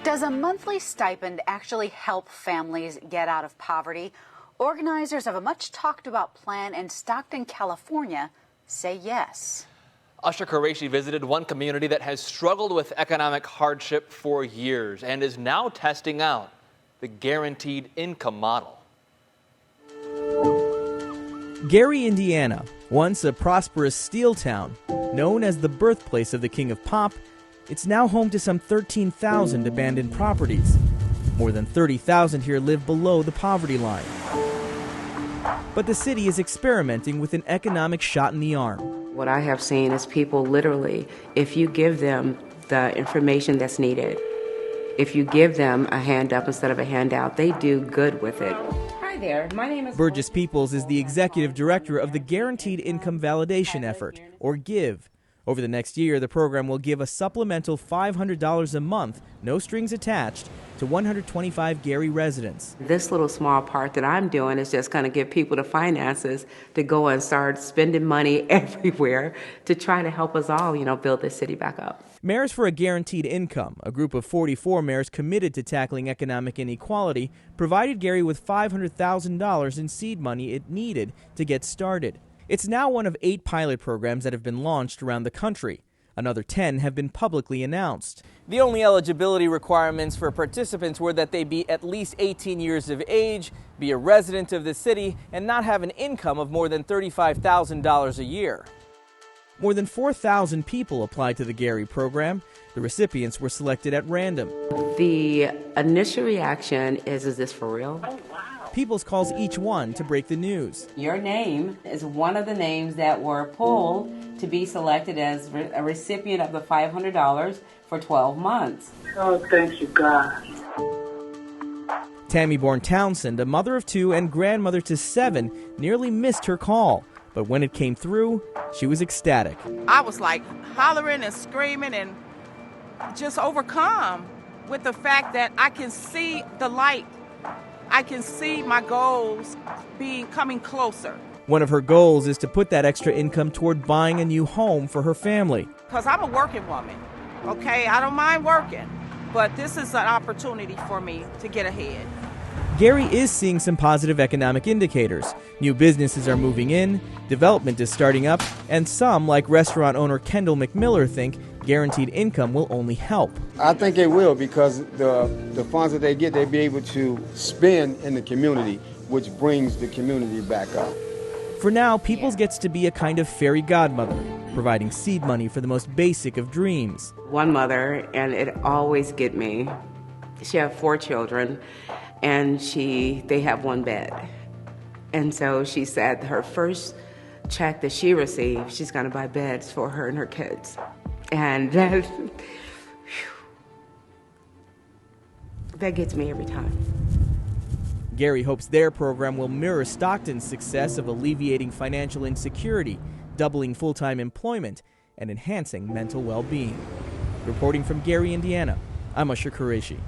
Does a monthly stipend actually help families get out of poverty? Organizers of a much talked about plan in Stockton, California say yes. Usher Qureshi visited one community that has struggled with economic hardship for years and is now testing out the guaranteed income model. Gary, Indiana, once a prosperous steel town, known as the birthplace of the king of pop, it's now home to some 13,000 abandoned properties. More than 30,000 here live below the poverty line. But the city is experimenting with an economic shot in the arm. What I have seen is people literally, if you give them the information that's needed, if you give them a hand up instead of a handout, they do good with it. Hi there, my name is Burgess Peoples is the executive director of the Guaranteed Income Validation Effort, or GIVE. Over the next year, the program will give a supplemental $500 a month, no strings attached, to 125 Gary residents. This little small part that I'm doing is just going to give people the finances to go and start spending money everywhere to try to help us all, build this city back up. Mayors for a Guaranteed Income, a group of 44 mayors committed to tackling economic inequality, provided Gary with $500,000 in seed money it needed to get started. It's now one of 8 pilot programs that have been launched around the country. Another 10 have been publicly announced. The only eligibility requirements for participants were that they be at least 18 years of age, be a resident of the city, and not have an income of more than $35,000 a year. More than 4,000 people applied to the Gary program. The recipients were selected at random. The initial reaction is this for real? Peoples calls each one to break the news. Your name is one of the names that were pulled to be selected as a recipient of the $500 for 12 months. Oh, thank you, God. Tammy Bourne Townsend, a mother of 2 and grandmother to 7, nearly missed her call. But when it came through, she was ecstatic. I was like hollering and screaming and just overcome with the fact that I can see the light. I can see my goals coming closer. One of her goals is to put that extra income toward buying a new home for her family. Because I'm a working woman, okay? I don't mind working, but this is an opportunity for me to get ahead. Gary is seeing some positive economic indicators. New businesses are moving in, development is starting up, and some, like restaurant owner Kendall McMiller, think guaranteed income will only help. I think it will, because the funds that they get, they'll be able to spend in the community, which brings the community back up. For now, Peoples gets to be a kind of fairy godmother, providing seed money for the most basic of dreams. One mother, and it always get me. She has 4 children, and they have 1 bed. And so she said her first check that she received, she's going to buy beds for her and her kids. And that gets me every time. Gary hopes their program will mirror Stockton's success of alleviating financial insecurity, doubling full-time employment, and enhancing mental well-being. Reporting from Gary, Indiana, I'm Usher Qureshi.